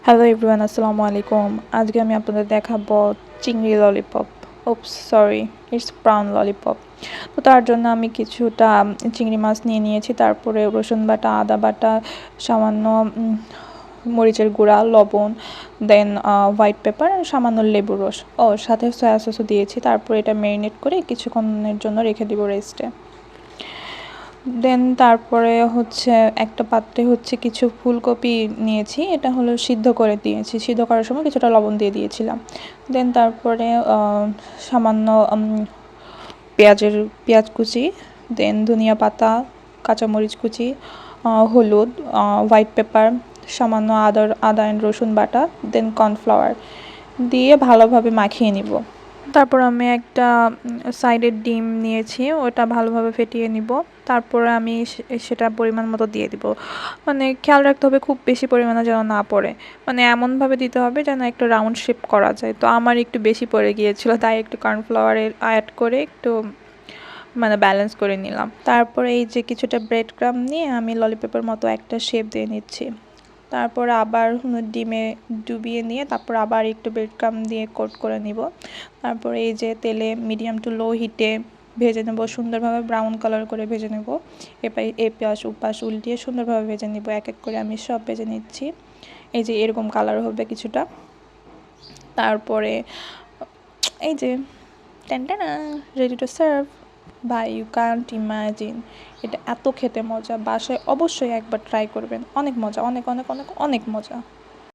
Hello everyone, আসসালামু আলাইকুম। আজকে আমি আপনাদের দেখাবো চিংড়ি ললিপপ। ওপস sorry, it's প্রাউন lollipop. তো তার জন্য আমি কিছুটা চিংড়ি মাছ নিয়ে নিয়েছি, তারপরে রসুন বাটা, আদা বাটা, সামান্য মরিচের গুঁড়া, লবণ, দেন হোয়াইট পেপার, সামান্য লেবুর রস, সাথে সয়া সসও দিয়েছি। তারপরে এটা ম্যারিনেট করে কিছুক্ষণের জন্য রেখে দিব রেস্টে। দেন তারপরে হচ্ছে একটা পাত্রে কিছু ফুলকপি নিয়েছি, এটা হলো সিদ্ধ করে দিয়েছি। সিদ্ধ করার সময় কিছুটা লবণ দিয়ে দিয়েছিলাম। দেন তারপরে সামান্য পেঁয়াজ কুচি, দেন ধনিয়া পাতা, কাঁচামরিচ কুচি, হলুদ, হোয়াইট পেপার, সামান্য আদা অ্যান্ড রসুন বাটা, দেন কর্নফ্লাওয়ার দিয়ে ভালোভাবে মাখিয়ে নিব। তারপর আমি একটা সাইডের ডিম নিয়েছি, ওটা ভালোভাবে ফেটিয়ে নিব। তারপরে আমি সেটা পরিমাণ মতো দিয়ে দিব। মানে খেয়াল রাখতে হবে খুব বেশি পরিমাণে যেন না পড়ে, মানে এমনভাবে দিতে হবে যেন একটা রাউন্ড শেপ করা যায়। তো আমার একটু বেশি পড়ে গিয়েছিল, তাই একটু কর্নফ্লাওয়ারের অ্যাড করে একটু মানে ব্যালেন্স করে নিলাম। তারপরে এই যে কিছুটা ব্রেড ক্রাম নিয়ে আমি ললিপপের মতো একটা শেপ দিয়ে নিচ্ছি। তারপর আবার ডিমে ডুবিয়ে নিয়ে তারপর আবার একটু ব্রেড ক্রাম দিয়ে কোট করে নিব। তারপর এই যে তেলে মিডিয়াম টু লো হিটে ভেজে নেব, সুন্দরভাবে ব্রাউন কালার করে ভেজে নেব। এপাশ ওপাশ উল্টিয়ে সুন্দরভাবে ভেজে নেব। এক এক করে আমি সব ভেজে নিচ্ছি। এই যে এরকম কালার হবে কিছুটা। তারপরে এই যে টেনটেনা, রেডি টু সার্ভ। ভাই, ইউ কান্ট ইমাজিন, এটা এত খেতে মজা। বাসায় অবশ্যই একবার ট্রাই করবেন, অনেক মজা, অনেক অনেক অনেক অনেক মজা।